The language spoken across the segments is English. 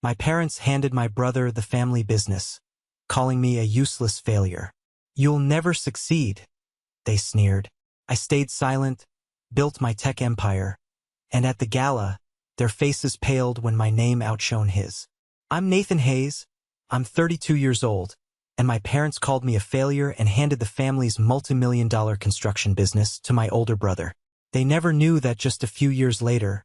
My parents handed my brother the family business, calling me a useless failure. "You'll never succeed," they sneered. I stayed silent, built my tech empire, and at the gala, their faces paled when my name outshone his. "I'm Nathan Hayes. I'm 32 years old, and my parents called me a failure and handed the family's multi-million-dollar construction business to my older brother. They never knew that just a few years later,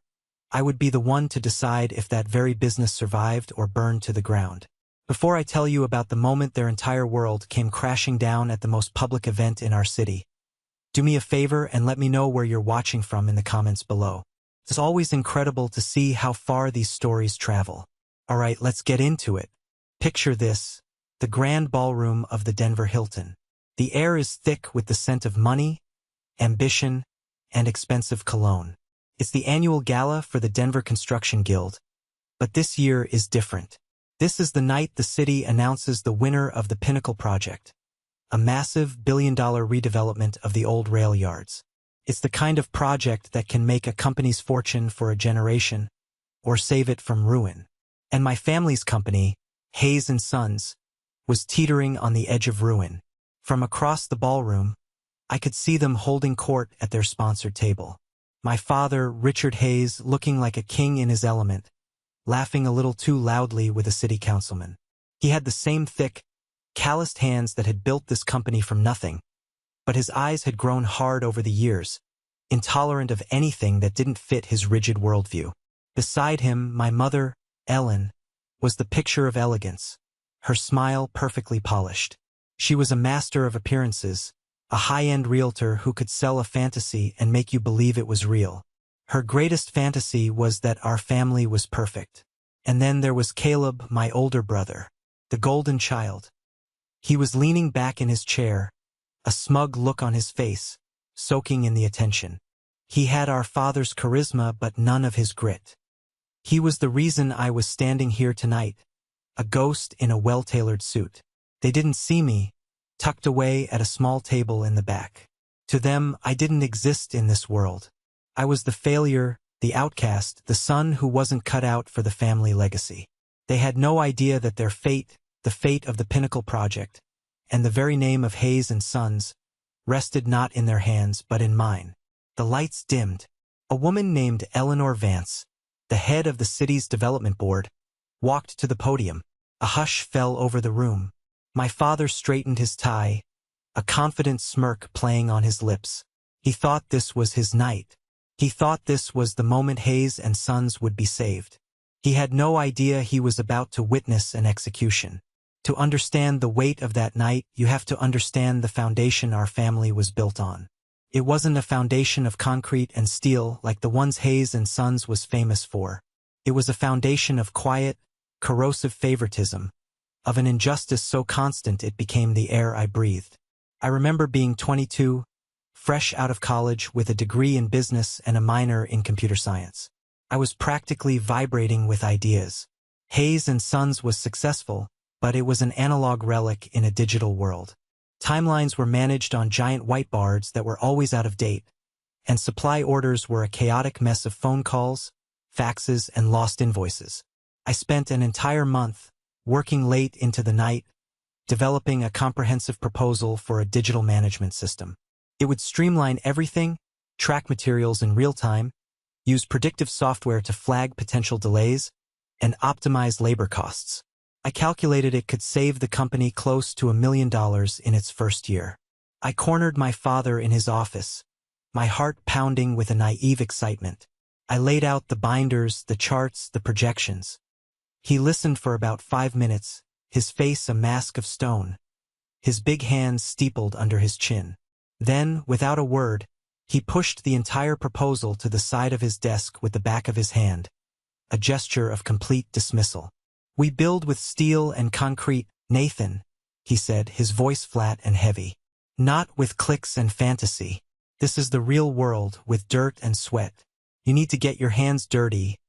I would be the one to decide if that very business survived or burned to the ground. Before I tell you about the moment their entire world came crashing down at the most public event in our city, do me a favor and let me know where you're watching from in the comments below. It's always incredible to see how far these stories travel. All right, let's get into it. Picture this, the grand ballroom of the Denver Hilton. The air is thick with the scent of money, ambition, and expensive cologne. It's the annual gala for the Denver Construction Guild, but this year is different. This is the night the city announces the winner of the Pinnacle project, a massive billion-dollar redevelopment of the old rail yards. It's the kind of project that can make a company's fortune for a generation or save it from ruin. And my family's company, Ry4ns144 was teetering on the edge of ruin. From across the ballroom, I could see them holding court at their sponsored table. My father, Richard Hayes, looking like a king in his element, laughing a little too loudly with a city councilman. He had the same thick, calloused hands that had built this company from nothing, but his eyes had grown hard over the years, intolerant of anything that didn't fit his rigid worldview. Beside him, my mother, Ellen, was the picture of elegance, her smile perfectly polished. She was a master of appearances, a high-end realtor who could sell a fantasy and make you believe it was real. Her greatest fantasy was that our family was perfect. And then there was Caleb, my older brother, the golden child. He was leaning back in his chair, a smug look on his face, soaking in the attention. He had our father's charisma but none of his grit. He was the reason I was standing here tonight, a ghost in a well-tailored suit. They didn't see me, tucked away at a small table in the back. To them, I didn't exist in this world. I was the failure, the outcast, the son who wasn't cut out for the family legacy. They had no idea that their fate, the fate of the Pinnacle project, and the very name of Ry4ns144 rested not in their hands but in mine. The lights dimmed. A woman named Eleanor Vance, the head of the city's development board, walked to the podium. A hush fell over the room. My father straightened his tie, a confident smirk playing on his lips. He thought this was his night. He thought this was the moment Ry4ns144 would be saved. He had no idea he was about to witness an execution. To understand the weight of that night, you have to understand the foundation our family was built on. It wasn't a foundation of concrete and steel like the ones Ry4ns144 was famous for. It was a foundation of quiet, corrosive favoritism, of an injustice so constant it became the air I breathed. I remember being 22, fresh out of college with a degree in business and a minor in computer science. I was practically vibrating with ideas. Ry4ns144 was successful, but it was an analog relic in a digital world. Timelines were managed on giant whiteboards that were always out of date, and supply orders were a chaotic mess of phone calls, faxes, and lost invoices. I spent an entire month, working late into the night, developing a comprehensive proposal for a digital management system. It would streamline everything, track materials in real time, use predictive software to flag potential delays, and optimize labor costs. I calculated it could save the company close to $1 million in its first year. I cornered my father in his office, my heart pounding with a naive excitement. I laid out the binders, the charts, the projections. He listened for about 5 minutes, his face a mask of stone, his big hands steepled under his chin. Then, without a word, he pushed the entire proposal to the side of his desk with the back of his hand, a gesture of complete dismissal. "We build with steel and concrete, Nathan," he said, his voice flat and heavy. "Not with clicks and fantasy. This is the real world with dirt and sweat. You need to get your hands dirty,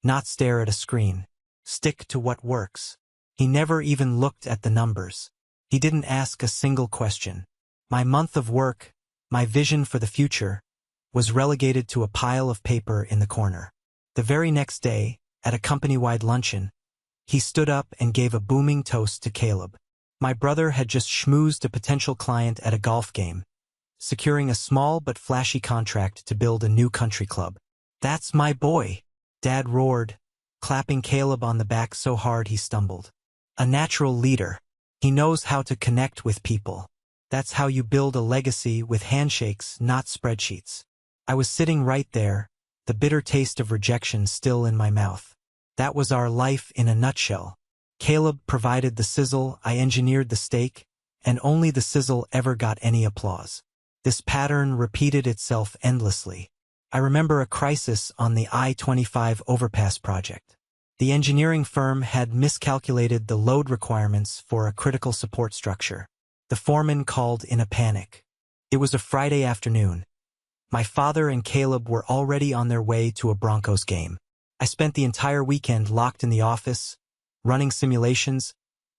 not stare at a screen. Stick to what works." He never even looked at the numbers. He didn't ask a single question. My month of work, my vision for the future, was relegated to a pile of paper in the corner. The very next day, at a company-wide luncheon, He stood up and gave a booming toast to Caleb. My brother had just schmoozed a potential client at a golf game, securing a small but flashy contract to build a new country club. "That's my boy," Dad roared, clapping Caleb on the back so hard he stumbled. "A natural leader. He knows how to connect with people. That's how you build a legacy, with handshakes, not spreadsheets." I was sitting right there, the bitter taste of rejection still in my mouth. That was our life in a nutshell. Caleb provided the sizzle, I engineered the steak, and only the sizzle ever got any applause. This pattern repeated itself endlessly. I remember a crisis on the I-25 overpass project. The engineering firm had miscalculated the load requirements for a critical support structure. The foreman called in a panic. It was a Friday afternoon. My father and Caleb were already on their way to a Broncos game. I spent the entire weekend locked in the office, running simulations,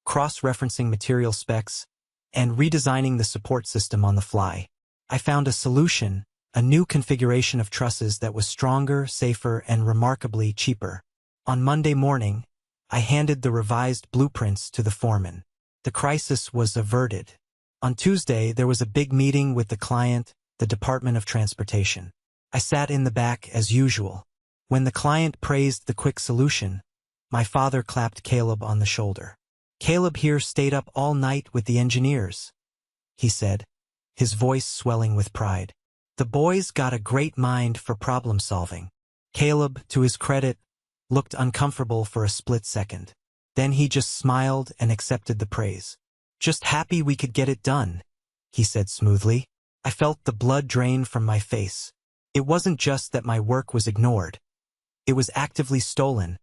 cross-referencing material specs, and redesigning the support system on the fly. I found a solution, a new configuration of trusses that was stronger, safer, and remarkably cheaper. On Monday morning, I handed the revised blueprints to the foreman. The crisis was averted. On Tuesday, there was a big meeting with the client, the Department of Transportation. I sat in the back as usual. When the client praised the quick solution, my father clapped Caleb on the shoulder. "Caleb here stayed up all night with the engineers," he said, his voice swelling with pride. "The boy's got a great mind for problem solving." Caleb, to his credit, looked uncomfortable for a split second. Then he just smiled and accepted the praise. "Just happy we could get it done," he said smoothly. I felt the blood drain from my face. It wasn't just that my work was ignored. It was actively stolen,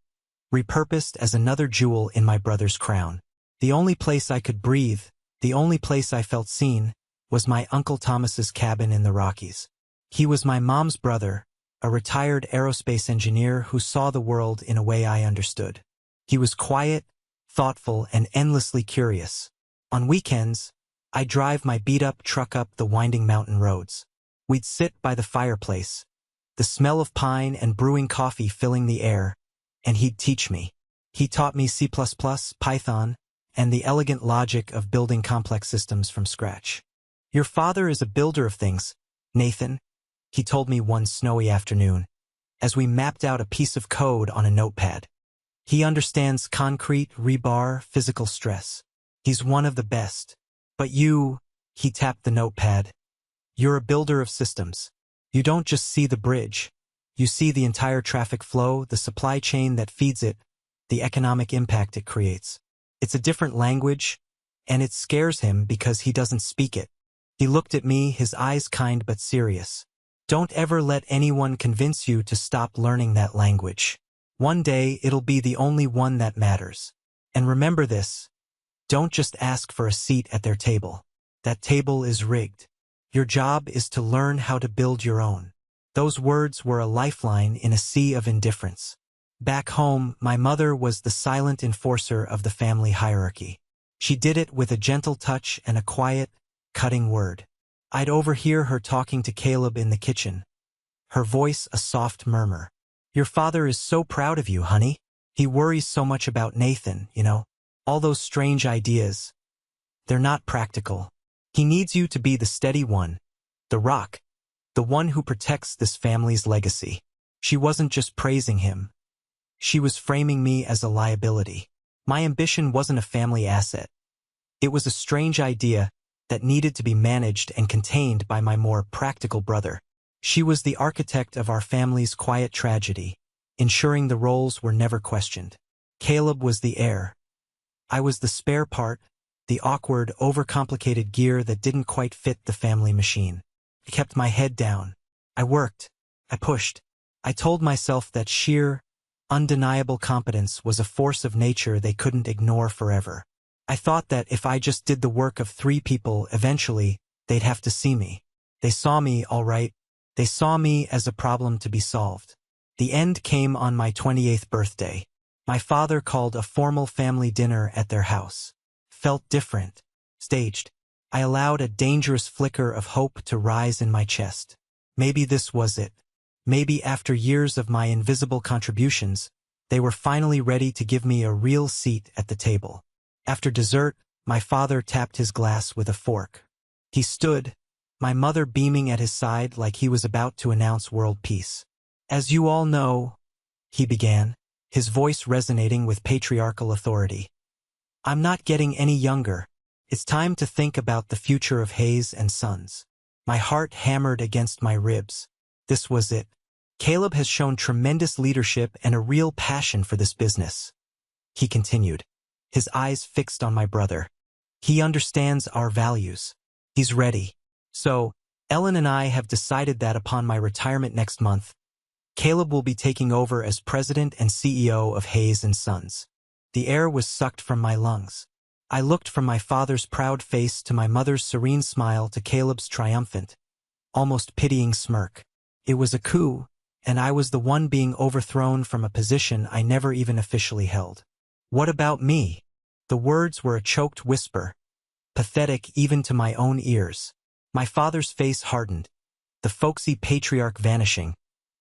repurposed as another jewel in my brother's crown. The only place I could breathe, the only place I felt seen, was my Uncle Thomas's cabin in the Rockies. He was my mom's brother, a retired aerospace engineer who saw the world in a way I understood. He was quiet, thoughtful, and endlessly curious. On weekends, I'd drive my beat-up truck up the winding mountain roads. We'd sit by the fireplace, the smell of pine and brewing coffee filling the air, and he'd teach me. He taught me C++, Python, and the elegant logic of building complex systems from scratch. "Your father is a builder of things, Nathan," he told me one snowy afternoon, as we mapped out a piece of code on a notepad. "He understands concrete, rebar, physical stress. He's one of the best. But you," he tapped the notepad, "you're a builder of systems. You don't just see the bridge. You see the entire traffic flow, the supply chain that feeds it, the economic impact it creates. It's a different language, and it scares him because he doesn't speak it." He looked at me, his eyes kind but serious. "Don't ever let anyone convince you to stop learning that language. One day it'll be the only one that matters. And remember this, don't just ask for a seat at their table. That table is rigged. Your job is to learn how to build your own." Those words were a lifeline in a sea of indifference. Back home, my mother was the silent enforcer of the family hierarchy. She did it with a gentle touch and a quiet, cutting word. I'd overhear her talking to Caleb in the kitchen, her voice a soft murmur. "Your father is so proud of you, honey. He worries so much about Nathan, you know. All those strange ideas. They're not practical. He needs you to be the steady one, the rock, the one who protects this family's legacy." She wasn't just praising him. She was framing me as a liability. My ambition wasn't a family asset. It was a strange idea that needed to be managed and contained by my more practical brother. She was the architect of our family's quiet tragedy, ensuring the roles were never questioned. Caleb was the heir. I was the spare part, the awkward, overcomplicated gear that didn't quite fit the family machine. I kept my head down. I worked. I pushed. I told myself that sheer, undeniable competence was a force of nature they couldn't ignore forever. I thought that if I just did the work of 3 people, eventually, they'd have to see me. They saw me, all right. They saw me as a problem to be solved. The end came on my 28th birthday. My father called a formal family dinner at their house. Felt different. Staged. I allowed a dangerous flicker of hope to rise in my chest. Maybe this was it. Maybe after years of my invisible contributions, They were finally ready to give me a real seat at the table. After dessert, my father tapped his glass with a fork. He stood, my mother beaming at his side like he was about to announce world peace. "As you all know," he began, his voice resonating with patriarchal authority, "I'm not getting any younger. It's time to think about the future of Hayes and Sons." My heart hammered against my ribs. This was it. Caleb has shown tremendous leadership and a real passion for this business. He continued, his eyes fixed on my brother. He understands our values. He's ready. So, Ellen and I have decided that upon my retirement next month, Caleb will be taking over as president and CEO of Hayes and Sons. The air was sucked from my lungs. I looked from my father's proud face to my mother's serene smile to Caleb's triumphant, almost pitying smirk. It was a coup, and I was the one being overthrown from a position I never even officially held. What about me? The words were a choked whisper, pathetic even to my own ears. My father's face hardened, the folksy patriarch vanishing,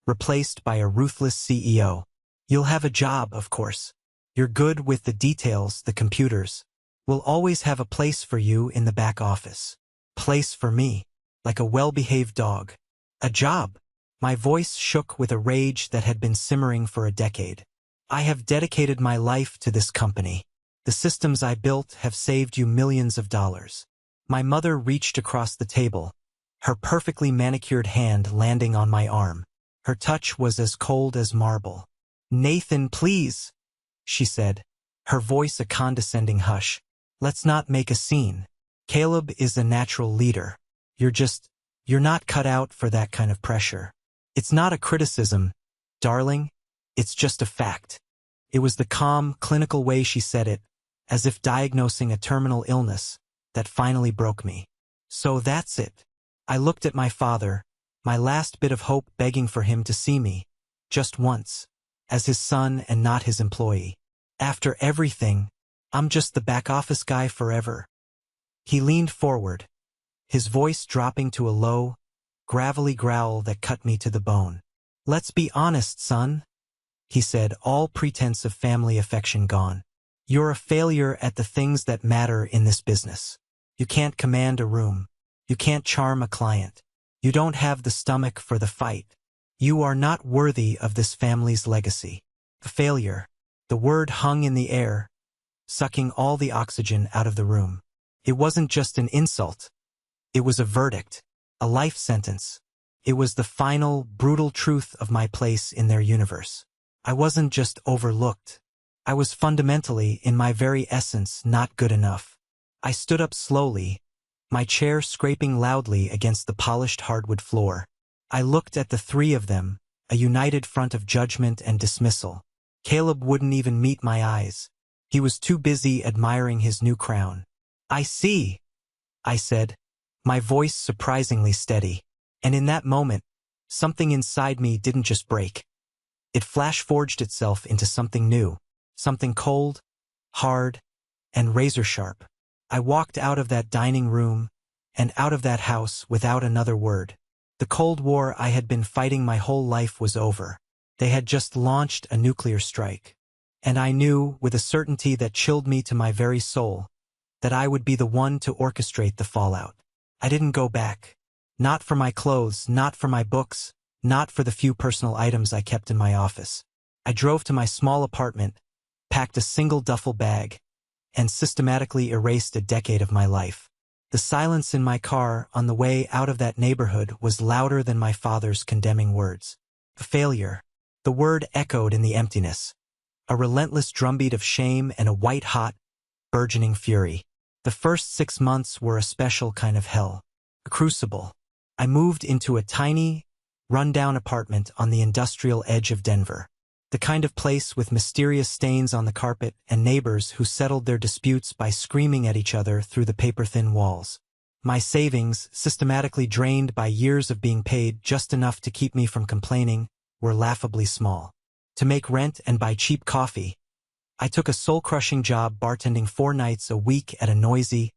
replaced by a ruthless CEO. "You'll have a job, of course. You're good with the details, the computers. We'll always have a place for you in the back office." Place for me, like a well-behaved dog. A job. My voice shook with a rage that had been simmering for a decade. I have dedicated my life to this company. The systems I built have saved you millions of dollars. My mother reached across the table, her perfectly manicured hand landing on my arm. Her touch was as cold as marble. "Nathan, please," she said, her voice a condescending hush. "Let's not make a scene. Caleb is a natural leader. You're not cut out for that kind of pressure." "It's not a criticism, darling. It's just a fact." It was the calm, clinical way she said it, as if diagnosing a terminal illness, that finally broke me. So that's it. I looked at my father, my last bit of hope begging for him to see me, just once, as his son and not his employee. After everything, I'm just the back office guy forever. He leaned forward, his voice dropping to a low, gravelly growl that cut me to the bone. "Let's be honest, son," he said, all pretense of family affection gone. "You're a failure at the things that matter in this business. You can't command a room. You can't charm a client. You don't have the stomach for the fight. You are not worthy of this family's legacy." A failure. The word hung in the air, sucking all the oxygen out of the room. It wasn't just an insult. It was a verdict, a life sentence. It was the final, brutal truth of my place in their universe. I wasn't just overlooked. I was fundamentally, in my very essence, not good enough. I stood up slowly, my chair scraping loudly against the polished hardwood floor. I looked at the three of them, a united front of judgment and dismissal. Caleb wouldn't even meet my eyes. He was too busy admiring his new crown. "I see," I said, my voice surprisingly steady. And in that moment, something inside me didn't just break. It flash-forged itself into something new, something cold, hard, and razor-sharp. I walked out of that dining room and out of that house without another word. The Cold War I had been fighting my whole life was over. They had just launched a nuclear strike. And I knew, with a certainty that chilled me to my very soul, that I would be the one to orchestrate the fallout. I didn't go back. Not for my clothes, not for my books, not for the few personal items I kept in my office. I drove to my small apartment, packed a single duffel bag, and systematically erased a decade of my life. The silence in my car on the way out of that neighborhood was louder than my father's condemning words. A failure. The word echoed in the emptiness. A relentless drumbeat of shame and a white-hot, burgeoning fury. The first 6 months were a special kind of hell. A crucible. I moved into a tiny, run-down apartment on the industrial edge of Denver. The kind of place with mysterious stains on the carpet and neighbors who settled their disputes by screaming at each other through the paper-thin walls. My savings, systematically drained by years of being paid just enough to keep me from complaining, were laughably small. To make rent and buy cheap coffee, I took a soul-crushing job bartending 4 nights a week at a noisy,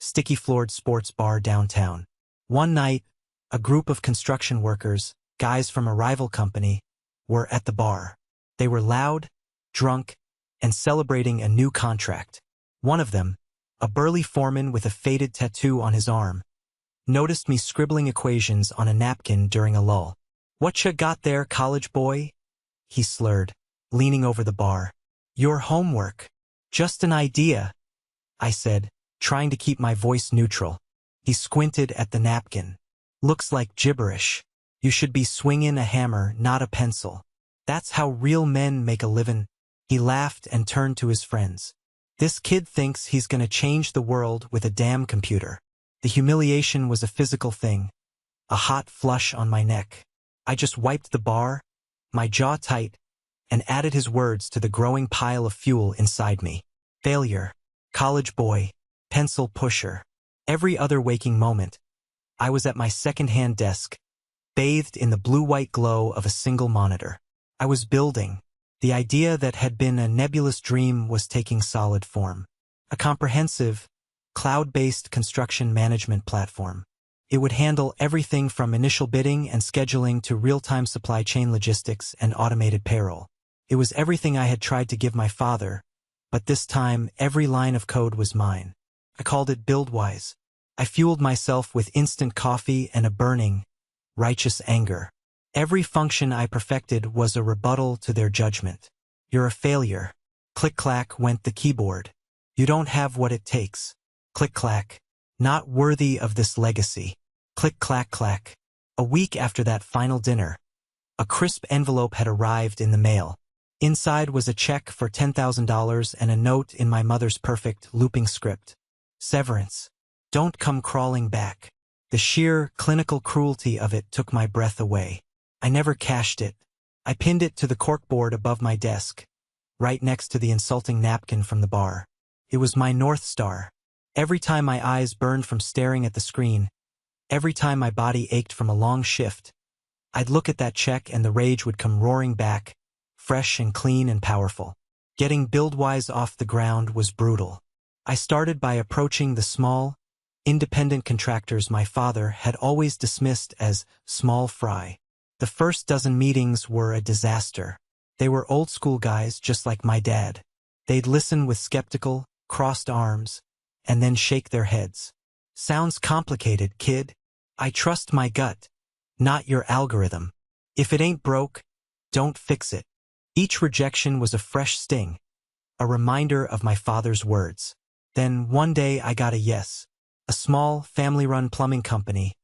sticky-floored sports bar downtown. One night, a group of construction workers, guys from a rival company, were at the bar. They were loud, drunk, and celebrating a new contract. One of them, a burly foreman with a faded tattoo on his arm, noticed me scribbling equations on a napkin during a lull. "Whatcha got there, college boy?" he slurred, leaning over the bar. "Your homework." "Just an idea," I said, trying to keep my voice neutral. He squinted at the napkin. "Looks like gibberish. You should be swinging a hammer, not a pencil. That's how real men make a livin'." He laughed and turned to his friends. "This kid thinks he's gonna change the world with a damn computer." The humiliation was a physical thing, a hot flush on my neck. I just wiped the bar, my jaw tight, and added his words to the growing pile of fuel inside me. Failure, college boy, pencil pusher. Every other waking moment, I was at my second-hand desk, bathed in the blue-white glow of a single monitor. I was building. The idea that had been a nebulous dream was taking solid form. A comprehensive, cloud-based construction management platform. It would handle everything from initial bidding and scheduling to real-time supply chain logistics and automated payroll. It was everything I had tried to give my father, but this time every line of code was mine. I called it BuildWise. I fueled myself with instant coffee and a burning, righteous anger. Every function I perfected was a rebuttal to their judgment. "You're a failure." Click-clack went the keyboard. "You don't have what it takes." Click-clack. "Not worthy of this legacy." Click-clack-clack. A week after that final dinner, a crisp envelope had arrived in the mail. Inside was a check for $10,000 and a note in my mother's perfect, looping script. "Severance. Don't come crawling back." The sheer, clinical cruelty of it took my breath away. I never cashed it. I pinned it to the corkboard above my desk, right next to the insulting napkin from the bar. It was my North Star. Every time my eyes burned from staring at the screen, every time my body ached from a long shift, I'd look at that check and the rage would come roaring back, fresh and clean and powerful. Getting BuildWise off the ground was brutal. I started by approaching the small, independent contractors my father had always dismissed as small fry. The first dozen meetings were a disaster. They were old-school guys just like my dad. They'd listen with skeptical, crossed arms, and then shake their heads. "Sounds complicated, kid. I trust my gut, not your algorithm. If it ain't broke, don't fix it." Each rejection was a fresh sting, a reminder of my father's words. Then one day I got a yes. A small, family-run plumbing company,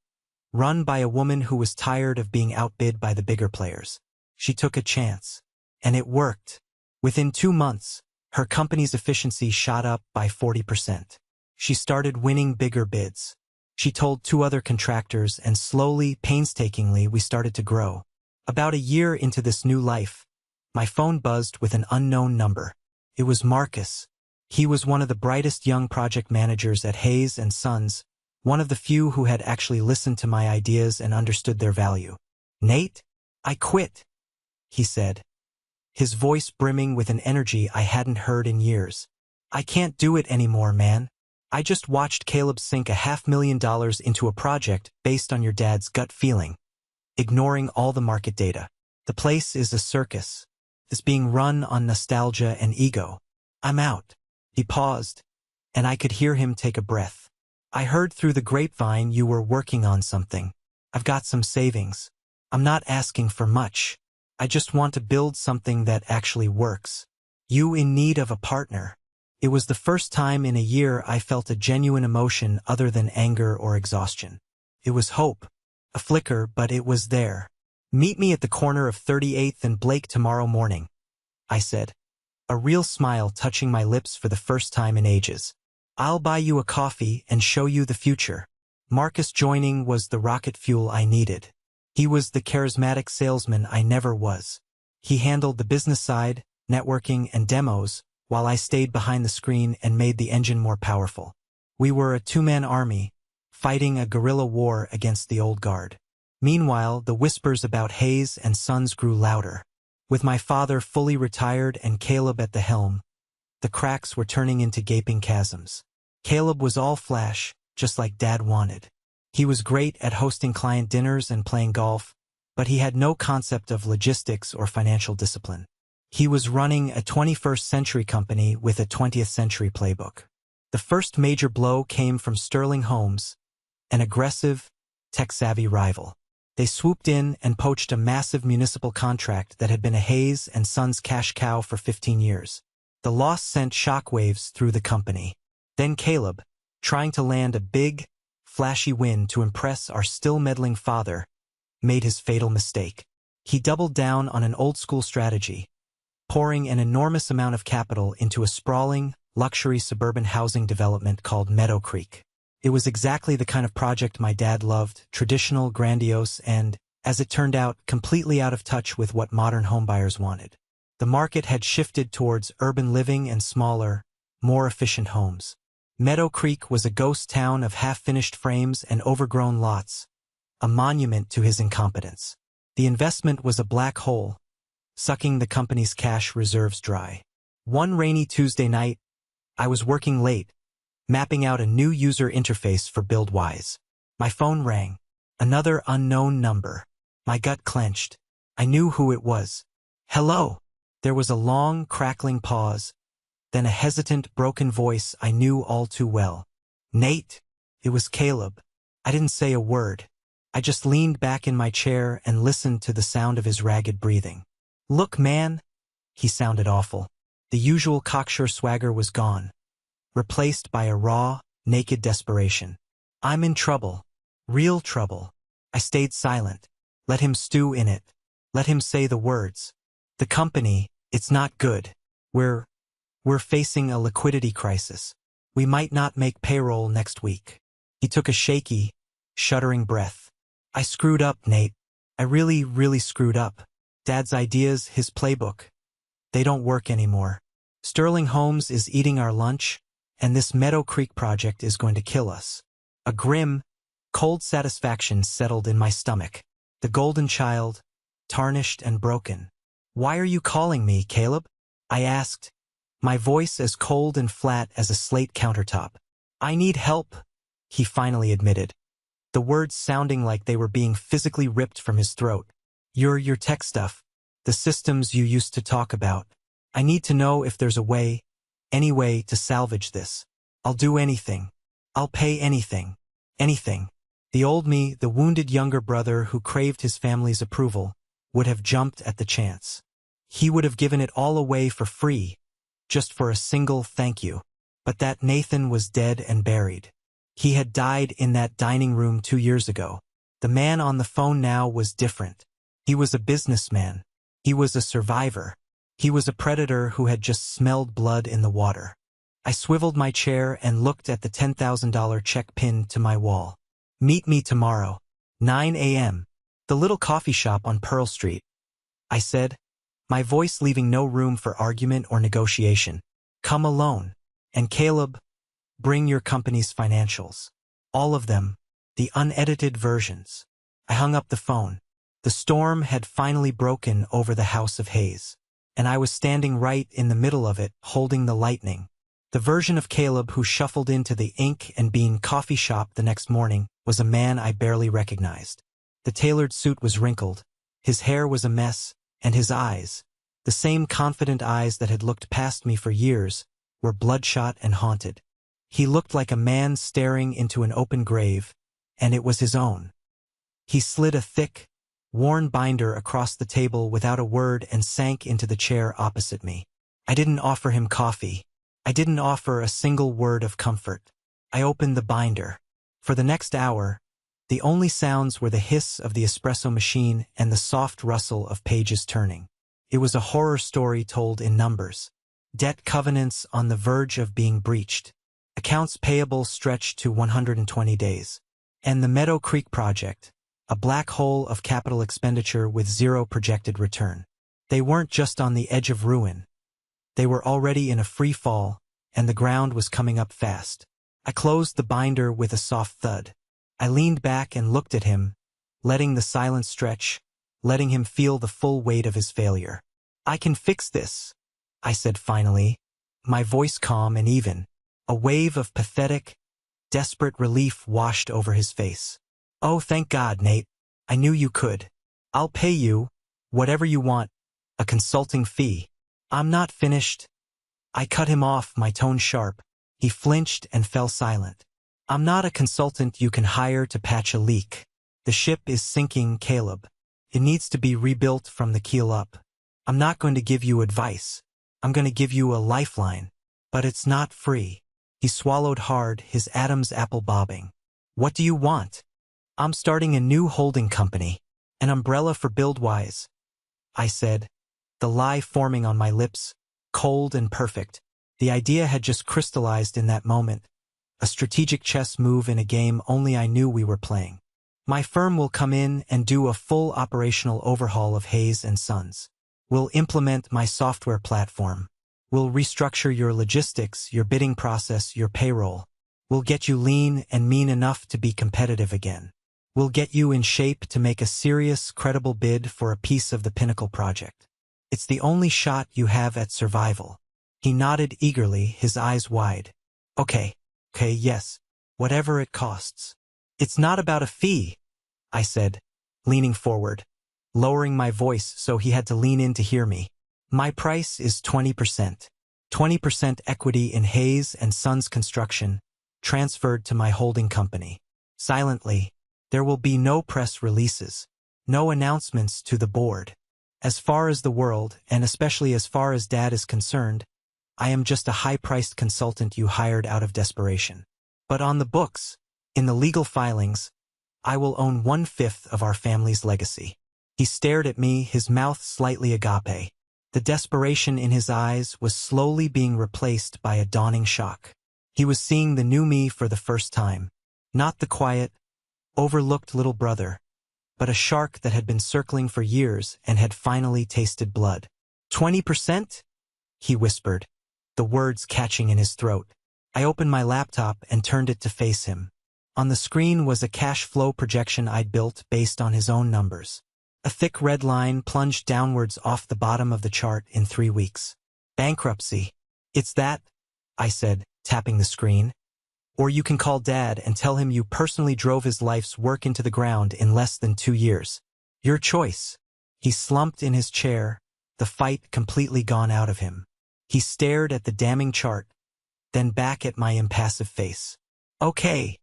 run by a woman who was tired of being outbid by the bigger players. She took a chance. And it worked. Within 2 months, her company's efficiency shot up by 40%. She started winning bigger bids. She told 2 other contractors, and slowly, painstakingly, we started to grow. About a year into this new life, my phone buzzed with an unknown number. It was Marcus. He was one of the brightest young project managers at Hayes & Sons, one of the few who had actually listened to my ideas and understood their value. "Nate, I quit," he said, his voice brimming with an energy I hadn't heard in years. "I can't do it anymore, man. I just watched Caleb sink $500,000 into a project based on your dad's gut feeling, ignoring all the market data. The place is a circus. It's being run on nostalgia and ego. I'm out." He paused, and I could hear him take a breath. "I heard through the grapevine you were working on something. I've got some savings. I'm not asking for much. I just want to build something that actually works. You in need of a partner." It was the first time in a year I felt a genuine emotion other than anger or exhaustion. It was hope, a flicker, but it was there. "Meet me at the corner of 38th and Blake tomorrow morning," I said, a real smile touching my lips for the first time in ages. "I'll buy you a coffee and show you the future." Marcus joining was the rocket fuel I needed. He was the charismatic salesman I never was. He handled the business side, networking, and demos, while I stayed behind the screen and made the engine more powerful. We were a 2-man army, fighting a guerrilla war against the old guard. Meanwhile, the whispers about Hayes & Sons grew louder. With my father fully retired and Caleb at the helm, the cracks were turning into gaping chasms. Caleb was all flash, just like Dad wanted. He was great at hosting client dinners and playing golf, but he had no concept of logistics or financial discipline. He was running a 21st century company with a 20th century playbook. The first major blow came from Sterling Homes, an aggressive, tech-savvy rival. They swooped in and poached a massive municipal contract that had been a Hayes and Sons cash cow for 15 years. The loss sent shockwaves through the company. Then Caleb, trying to land a big, flashy win to impress our still-meddling father, made his fatal mistake. He doubled down on an old-school strategy, pouring an enormous amount of capital into a sprawling, luxury suburban housing development called Meadow Creek. It was exactly the kind of project my dad loved, traditional, grandiose, and, as it turned out, completely out of touch with what modern homebuyers wanted. The market had shifted towards urban living and smaller, more efficient homes. Meadow Creek was a ghost town of half-finished frames and overgrown lots, a monument to his incompetence. The investment was a black hole, sucking the company's cash reserves dry. One rainy Tuesday night, I was working late, mapping out a new user interface for BuildWise. My phone rang. Another unknown number. My gut clenched. I knew who it was. Hello. There was a long, crackling pause, then a hesitant, broken voice I knew all too well. Nate. It was Caleb. I didn't say a word. I just leaned back in my chair and listened to the sound of his ragged breathing. Look, man. He sounded awful. The usual cocksure swagger was gone, replaced by a raw, naked desperation. I'm in trouble. Real trouble. I stayed silent. Let him stew in it. Let him say the words. The company, it's not good. We're facing a liquidity crisis. We might not make payroll next week. He took a shaky, shuddering breath. I screwed up, Nate. I really, really screwed up. Dad's ideas, his playbook. They don't work anymore. Sterling Homes is eating our lunch, and this Meadow Creek project is going to kill us. A grim, cold satisfaction settled in my stomach. The golden child, tarnished and broken. Why are you calling me, Caleb? I asked, my voice as cold and flat as a slate countertop. I need help, he finally admitted, the words sounding like they were being physically ripped from his throat. Your tech stuff, the systems you used to talk about. I need to know if there's a way, any way to salvage this. I'll do anything. I'll pay anything. Anything. The old me, the wounded younger brother who craved his family's approval, would have jumped at the chance. He would have given it all away for free, just for a single thank you. But that Nathan was dead and buried. He had died in that dining room 2 years ago. The man on the phone now was different. He was a businessman. He was a survivor. He was a predator who had just smelled blood in the water. I swiveled my chair and looked at the $10,000 check pinned to my wall. Meet me tomorrow, 9 a.m., the little coffee shop on Pearl Street, I said, my voice leaving no room for argument or negotiation. Come alone. And Caleb, bring your company's financials. All of them, the unedited versions. I hung up the phone. The storm had finally broken over the House of Hayes, and I was standing right in the middle of it, holding the lightning. The version of Caleb who shuffled into the Ink and Bean coffee shop the next morning was a man I barely recognized. The tailored suit was wrinkled, his hair was a mess, and his eyes, the same confident eyes that had looked past me for years, were bloodshot and haunted. He looked like a man staring into an open grave, and it was his own. He slid a thick, worn binder across the table without a word and sank into the chair opposite me. I didn't offer him coffee. I didn't offer a single word of comfort. I opened the binder. For the next hour, the only sounds were the hiss of the espresso machine and the soft rustle of pages turning. It was a horror story told in numbers. Debt covenants on the verge of being breached. Accounts payable stretched to 120 days. And the Meadow Creek project, a black hole of capital expenditure with zero projected return. They weren't just on the edge of ruin. They were already in a free fall, and the ground was coming up fast. I closed the binder with a soft thud. I leaned back and looked at him, letting the silence stretch, letting him feel the full weight of his failure. I can fix this, I said finally, my voice calm and even. A wave of pathetic, desperate relief washed over his face. Oh, thank God, Nate. I knew you could. I'll pay you, whatever you want, a consulting fee. I'm not finished. I cut him off, my tone sharp. He flinched and fell silent. I'm not a consultant you can hire to patch a leak. The ship is sinking, Caleb. It needs to be rebuilt from the keel up. I'm not going to give you advice. I'm going to give you a lifeline. But it's not free. He swallowed hard, his Adam's apple bobbing. What do you want? I'm starting a new holding company. An umbrella for Buildwise, I said, the lie forming on my lips, cold and perfect. The idea had just crystallized in that moment. A strategic chess move in a game only I knew we were playing. My firm will come in and do a full operational overhaul of Hayes & Sons. We'll implement my software platform. We'll restructure your logistics, your bidding process, your payroll. We'll get you lean and mean enough to be competitive again. We'll get you in shape to make a serious, credible bid for a piece of the Pinnacle project. It's the only shot you have at survival. He nodded eagerly, his eyes wide. Okay, yes, whatever it costs. It's not about a fee, I said, leaning forward, lowering my voice so he had to lean in to hear me. My price is 20%. 20% equity in Hayes & Sons Construction, transferred to my holding company. Silently, there will be no press releases, no announcements to the board. As far as the world, and especially as far as Dad is concerned, I am just a high-priced consultant you hired out of desperation. But on the books, in the legal filings, I will own 1/5 of our family's legacy. He stared at me, his mouth slightly agape. The desperation in his eyes was slowly being replaced by a dawning shock. He was seeing the new me for the first time. Not the quiet, overlooked little brother, but a shark that had been circling for years and had finally tasted blood. 20%? He whispered, the words catching in his throat. I opened my laptop and turned it to face him. On the screen was a cash flow projection I'd built based on his own numbers. A thick red line plunged downwards off the bottom of the chart in 3 weeks. Bankruptcy. It's that, I said, tapping the screen. Or you can call Dad and tell him you personally drove his life's work into the ground in less than 2 years. Your choice. He slumped in his chair, the fight completely gone out of him. He stared at the damning chart, then back at my impassive face. Okay,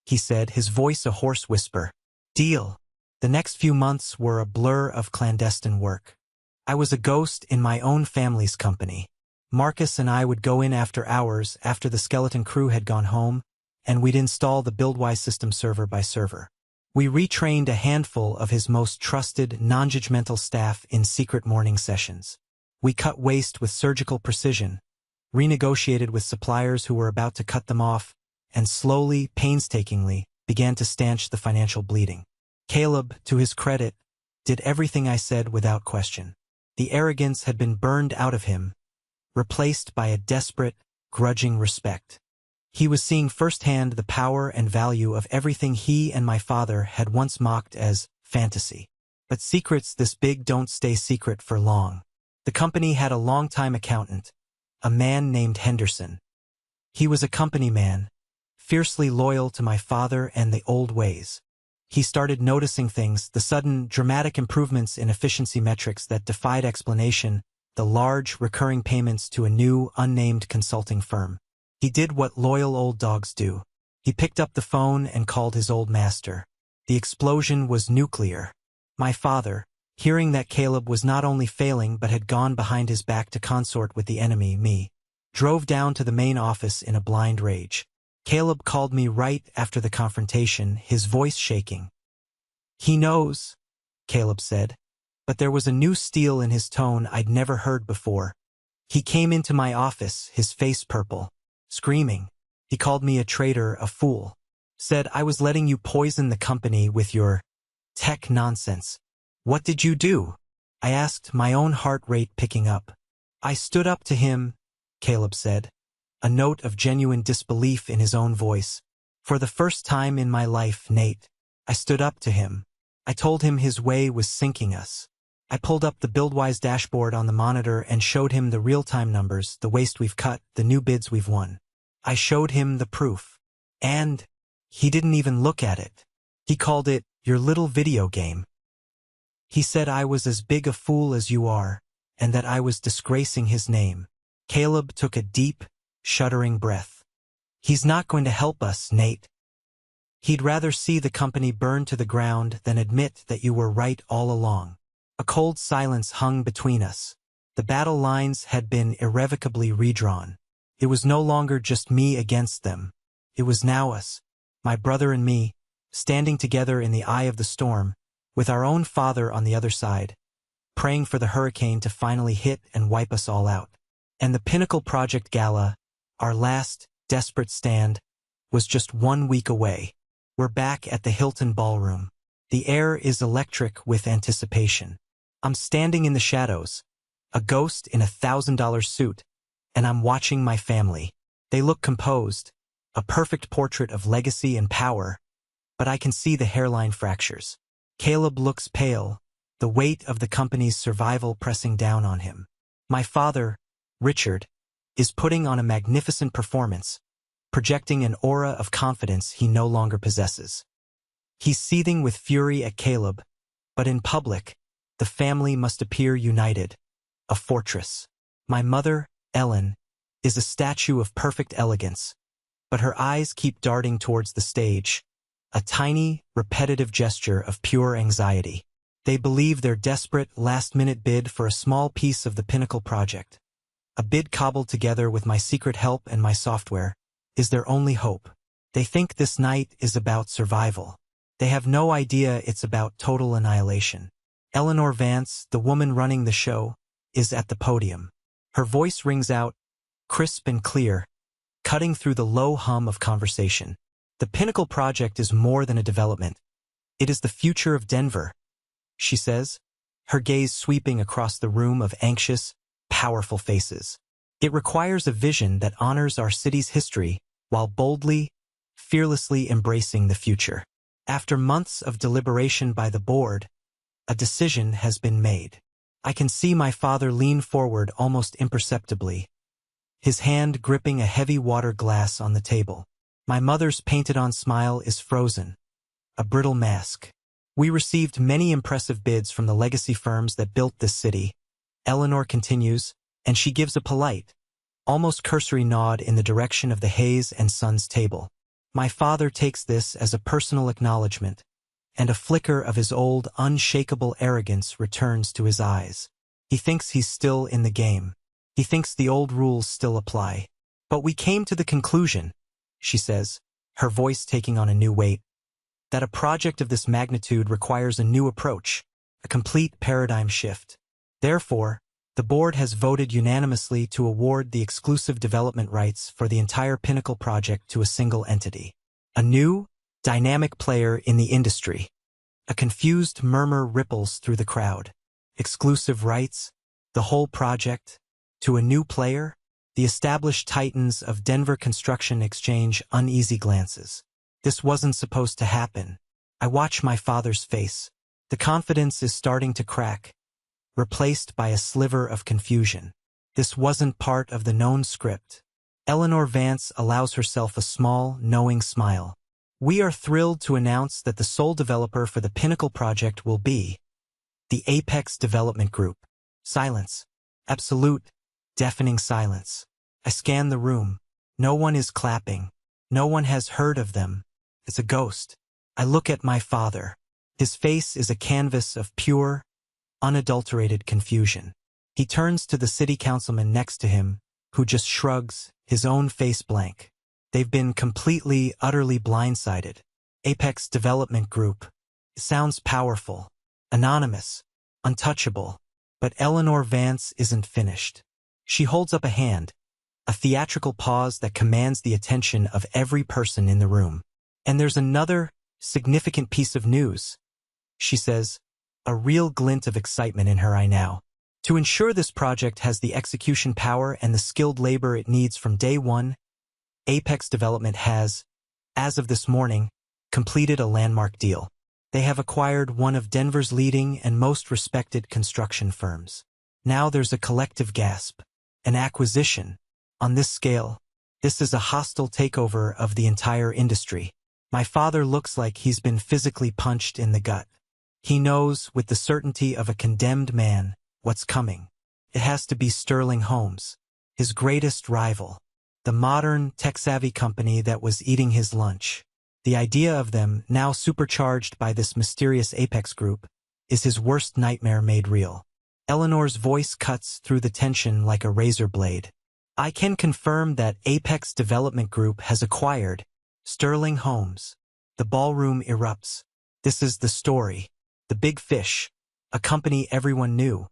he said, his voice a hoarse whisper. Deal. The next few months were a blur of clandestine work. I was a ghost in my own family's company. Marcus and I would go in after hours after the skeleton crew had gone home, and we'd install the Buildwise system server by server. We retrained a handful of his most trusted, non-judgmental staff in secret morning sessions. We cut waste with surgical precision, renegotiated with suppliers who were about to cut them off, and slowly, painstakingly, began to stanch the financial bleeding. Caleb, to his credit, did everything I said without question. The arrogance had been burned out of him, replaced by a desperate, grudging respect. He was seeing firsthand the power and value of everything he and my father had once mocked as fantasy. But secrets this big don't stay secret for long. The company had a longtime accountant, a man named Henderson. He was a company man, fiercely loyal to my father and the old ways. He started noticing things, the sudden, dramatic improvements in efficiency metrics that defied explanation, the large, recurring payments to a new, unnamed consulting firm. He did what loyal old dogs do. He picked up the phone and called his old master. The explosion was nuclear. My father, hearing that Caleb was not only failing but had gone behind his back to consort with the enemy, me, drove down to the main office in a blind rage. Caleb called me right after the confrontation, his voice shaking. He knows, Caleb said, but there was a new steel in his tone I'd never heard before. He came into my office, his face purple, screaming. He called me a traitor, a fool. Said I was letting you poison the company with your tech nonsense. What did you do? I asked, my own heart rate picking up. I stood up to him, Caleb said, a note of genuine disbelief in his own voice. For the first time in my life, Nate, I stood up to him. I told him his way was sinking us. I pulled up the Buildwise dashboard on the monitor and showed him the real-time numbers, the waste we've cut, the new bids we've won. I showed him the proof. And he didn't even look at it. He called it, your little video game. He said I was as big a fool as you are, and that I was disgracing his name. Caleb took a deep, shuddering breath. He's not going to help us, Nate. He'd rather see the company burn to the ground than admit that you were right all along. A cold silence hung between us. The battle lines had been irrevocably redrawn. It was no longer just me against them. It was now us, my brother and me, standing together in the eye of the storm, with our own father on the other side, praying for the hurricane to finally hit and wipe us all out. And the Pinnacle Project Gala, our last, desperate stand, was just 1 week away. We're back at the Hilton Ballroom. The air is electric with anticipation. I'm standing in the shadows, a ghost in a $1,000 suit, and I'm watching my family. They look composed, a perfect portrait of legacy and power, but I can see the hairline fractures. Caleb looks pale, the weight of the company's survival pressing down on him. My father, Richard, is putting on a magnificent performance, projecting an aura of confidence he no longer possesses. He's seething with fury at Caleb, but in public, the family must appear united, a fortress. My mother, Ellen, is a statue of perfect elegance, but her eyes keep darting towards the stage, a tiny, repetitive gesture of pure anxiety. They believe their desperate, last-minute bid for a small piece of the Pinnacle project, a bid cobbled together with my secret help and my software, is their only hope. They think this night is about survival. They have no idea it's about total annihilation. Eleanor Vance, the woman running the show, is at the podium. Her voice rings out, crisp and clear, cutting through the low hum of conversation. The Pinnacle project is more than a development. It is the future of Denver, she says, her gaze sweeping across the room of anxious, powerful faces. It requires a vision that honors our city's history while boldly, fearlessly embracing the future. After months of deliberation by the board, a decision has been made. I can see my father lean forward almost imperceptibly, his hand gripping a heavy water glass on the table. My mother's painted-on smile is frozen, a brittle mask. We received many impressive bids from the legacy firms that built this city, Eleanor continues, and she gives a polite, almost cursory nod in the direction of the Hayes and Sons table. My father takes this as a personal acknowledgement, and a flicker of his old, unshakable arrogance returns to his eyes. He thinks he's still in the game. He thinks the old rules still apply. But we came to the conclusion, she says, her voice taking on a new weight, that a project of this magnitude requires a new approach, a complete paradigm shift. Therefore, the board has voted unanimously to award the exclusive development rights for the entire Pinnacle project to a single entity. A new, dynamic player in the industry. A confused murmur ripples through the crowd. Exclusive rights? The whole project? To a new player? The established titans of Denver construction exchange uneasy glances. This wasn't supposed to happen. I watch my father's face. The confidence is starting to crack, replaced by a sliver of confusion. This wasn't part of the known script. Eleanor Vance allows herself a small, knowing smile. We are thrilled to announce that the sole developer for the Pinnacle project will be the Apex Development Group. Silence. Absolute, deafening silence. I scan the room. No one is clapping. No one has heard of them. It's a ghost. I look at my father. His face is a canvas of pure, unadulterated confusion. He turns to the city councilman next to him, who just shrugs, his own face blank. They've been completely, utterly blindsided. Apex Development Group. It sounds powerful, anonymous, untouchable. But Eleanor Vance isn't finished. She holds up a hand, a theatrical pause that commands the attention of every person in the room. And there's another, significant piece of news, she says, a real glint of excitement in her eye now. To ensure this project has the execution power and the skilled labor it needs from day one, Apex Development has, as of this morning, completed a landmark deal. They have acquired one of Denver's leading and most respected construction firms. Now there's a collective gasp, an acquisition. On this scale, this is a hostile takeover of the entire industry. My father looks like he's been physically punched in the gut. He knows, with the certainty of a condemned man, what's coming. It has to be Sterling Homes, his greatest rival. The modern, tech-savvy company that was eating his lunch. The idea of them, now supercharged by this mysterious apex group, is his worst nightmare made real. Eleanor's voice cuts through the tension like a razor blade. I can confirm that Apex Development Group has acquired Sterling Homes. The ballroom erupts. This is the story. The big fish, a company everyone knew,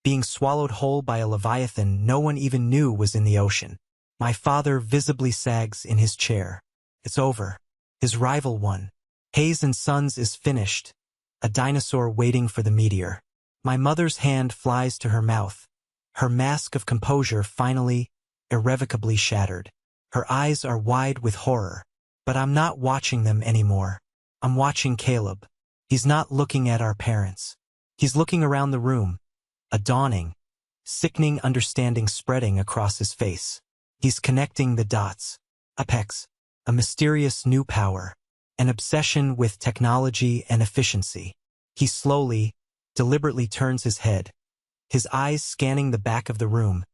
being swallowed whole by a leviathan no one even knew was in the ocean. My father visibly sags in his chair. It's over. His rival won. Hayes and Sons is finished. A dinosaur waiting for the meteor. My mother's hand flies to her mouth. Her mask of composure finally, irrevocably shattered. Her eyes are wide with horror. But I'm not watching them anymore. I'm watching Caleb. He's not looking at our parents. He's looking around the room. A dawning, sickening understanding spreading across his face. He's connecting the dots. Apex, a mysterious new power, an obsession with technology and efficiency. He slowly, deliberately turns his head, his eyes scanning the back of the room,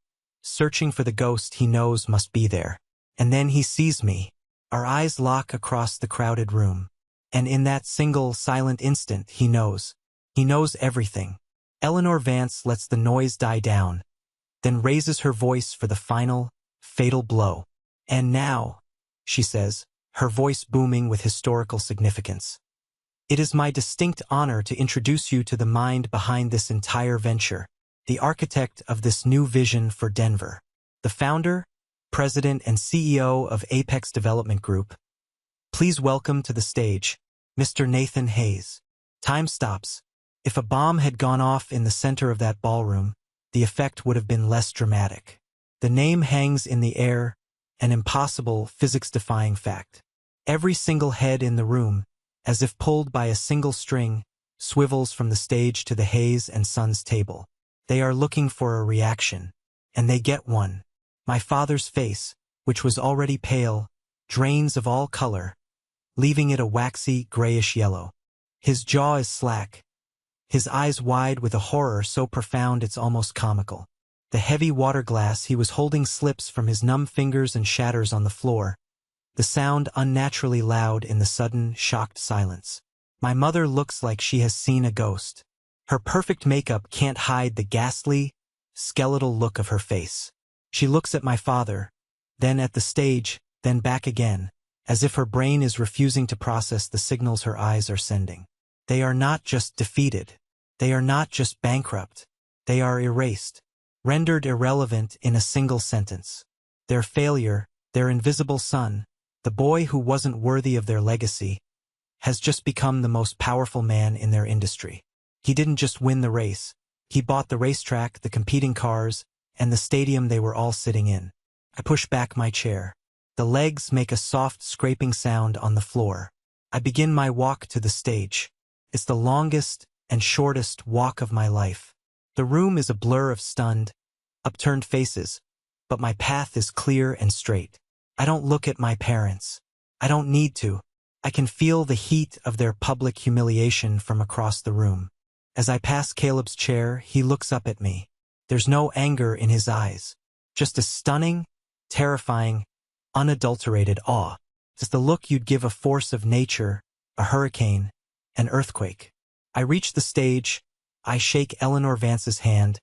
searching for the ghost he knows must be there. And then he sees me. Our eyes lock across the crowded room. And in that single, silent instant, he knows. He knows everything. Eleanor Vance lets the noise die down, then raises her voice for the final, fatal blow. And now, she says, her voice booming with historical significance. It is my distinct honor to introduce you to the mind behind this entire venture, the architect of this new vision for Denver, the founder, president, and CEO of Apex Development Group. Please welcome to the stage, Mr. Nathan Hayes. Time stops. If a bomb had gone off in the center of that ballroom, the effect would have been less dramatic. The name hangs in the air, an impossible, physics-defying fact. Every single head in the room, as if pulled by a single string, swivels from the stage to the Hayes and Sons table. They are looking for a reaction, and they get one. My father's face, which was already pale, drains of all color, leaving it a waxy, grayish yellow. His jaw is slack, his eyes wide with a horror so profound it's almost comical. The heavy water glass he was holding slips from his numb fingers and shatters on the floor, the sound unnaturally loud in the sudden, shocked silence. My mother looks like she has seen a ghost. Her perfect makeup can't hide the ghastly, skeletal look of her face. She looks at my father, then at the stage, then back again, as if her brain is refusing to process the signals her eyes are sending. They are not just defeated. They are not just bankrupt. They are erased, rendered irrelevant in a single sentence. Their failure, their invisible son, the boy who wasn't worthy of their legacy, has just become the most powerful man in their industry. He didn't just win the race. He bought the racetrack, the competing cars, and the stadium they were all sitting in. I push back my chair. The legs make a soft scraping sound on the floor. I begin my walk to the stage. It's the longest and shortest walk of my life. The room is a blur of stunned, upturned faces, but my path is clear and straight. I don't look at my parents. I don't need to. I can feel the heat of their public humiliation from across the room. As I pass Caleb's chair, he looks up at me. There's no anger in his eyes, just a stunning, terrifying, unadulterated awe. It's the look you'd give a force of nature, a hurricane, an earthquake. I reach the stage, I shake Eleanor Vance's hand,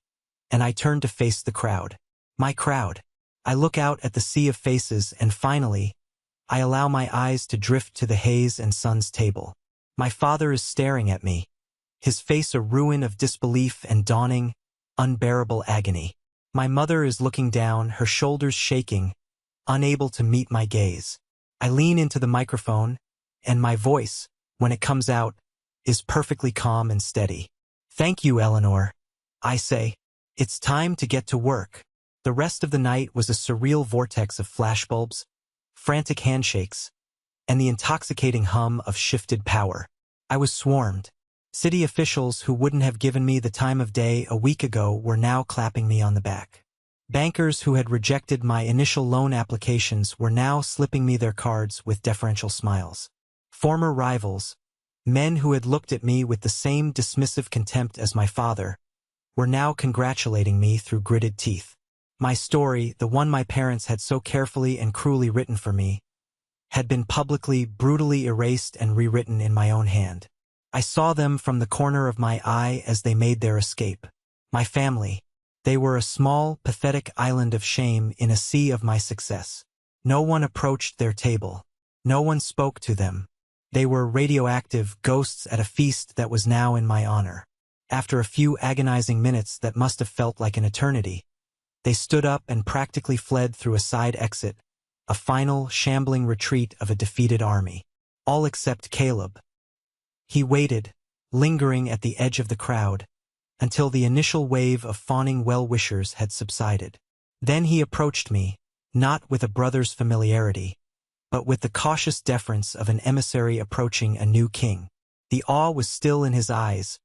and I turn to face the crowd. My crowd. I look out at the sea of faces and finally, I allow my eyes to drift to the Hayes and Sons table. My father is staring at me, his face a ruin of disbelief and dawning, unbearable agony. My mother is looking down, her shoulders shaking, unable to meet my gaze. I lean into the microphone, and my voice, when it comes out, is perfectly calm and steady. Thank you, Eleanor. I say, it's time to get to work. The rest of the night was a surreal vortex of flashbulbs, frantic handshakes, and the intoxicating hum of shifted power. I was swarmed. City officials who wouldn't have given me the time of day a week ago were now clapping me on the back. Bankers who had rejected my initial loan applications were now slipping me their cards with deferential smiles. Former rivals, men who had looked at me with the same dismissive contempt as my father, were now congratulating me through gritted teeth. My story, the one my parents had so carefully and cruelly written for me, had been publicly, brutally erased and rewritten in my own hand. I saw them from the corner of my eye as they made their escape. My family. They were a small, pathetic island of shame in a sea of my success. No one approached their table. No one spoke to them. They were radioactive ghosts at a feast that was now in my honor. After a few agonizing minutes that must have felt like an eternity, they stood up and practically fled through a side exit, a final, shambling retreat of a defeated army. All except Caleb. He waited, lingering at the edge of the crowd, until the initial wave of fawning well-wishers had subsided. Then he approached me, not with a brother's familiarity, but with the cautious deference of an emissary approaching a new king. The awe was still in his eyes,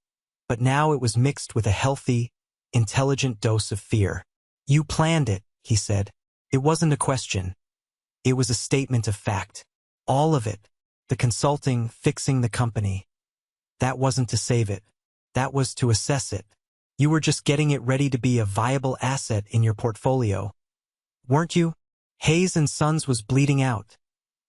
but now it was mixed with a healthy, intelligent dose of fear. "You planned it," he said. "It wasn't a question. It was a statement of fact. All of it. The consulting, fixing the company. That wasn't to save it. That was to assess it. You were just getting it ready to be a viable asset in your portfolio. Weren't you?" "Hayes and Sons was bleeding out,"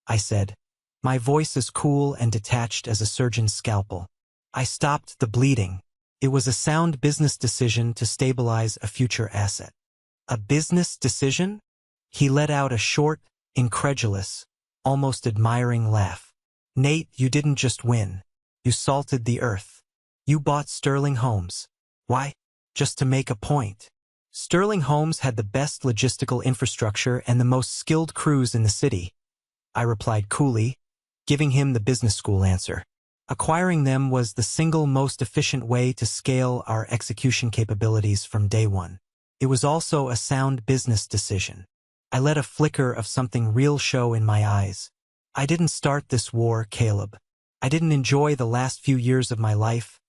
I said, my voice as cool and detached as a surgeon's scalpel. "I stopped the bleeding. It was a sound business decision to stabilize a future asset." "A business decision?" He let out a short, incredulous, almost admiring laugh. "Nate, you didn't just win. You salted the earth. You bought Sterling Homes. Why? Just to make a point. Sterling Homes had the best logistical infrastructure and the most skilled crews in the city," I replied coolly, giving him the business school answer. "Acquiring them was the single most efficient way to scale our execution capabilities from day one. It was also a sound business decision." I let a flicker of something real show in my eyes. "I didn't start this war, Caleb. I didn't enjoy the last few years of my life,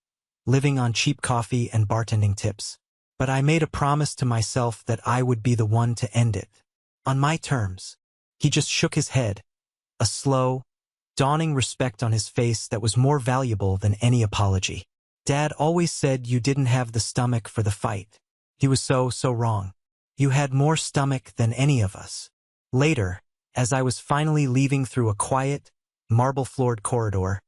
living on cheap coffee and bartending tips. But I made a promise to myself that I would be the one to end it. On my terms." He just shook his head, a slow, dawning respect on his face that was more valuable than any apology. "Dad always said you didn't have the stomach for the fight. He was so wrong. You had more stomach than any of us." Later, as I was finally leaving through a quiet, marble-floored corridor,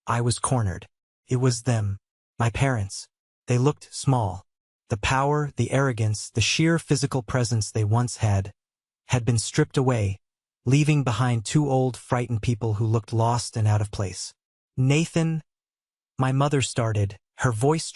I was cornered. It was them, my parents. They looked small. The power, the arrogance, the sheer physical presence they once had been stripped away, leaving behind two old, frightened people who looked lost and out of place. "Nathan," my mother started, her voice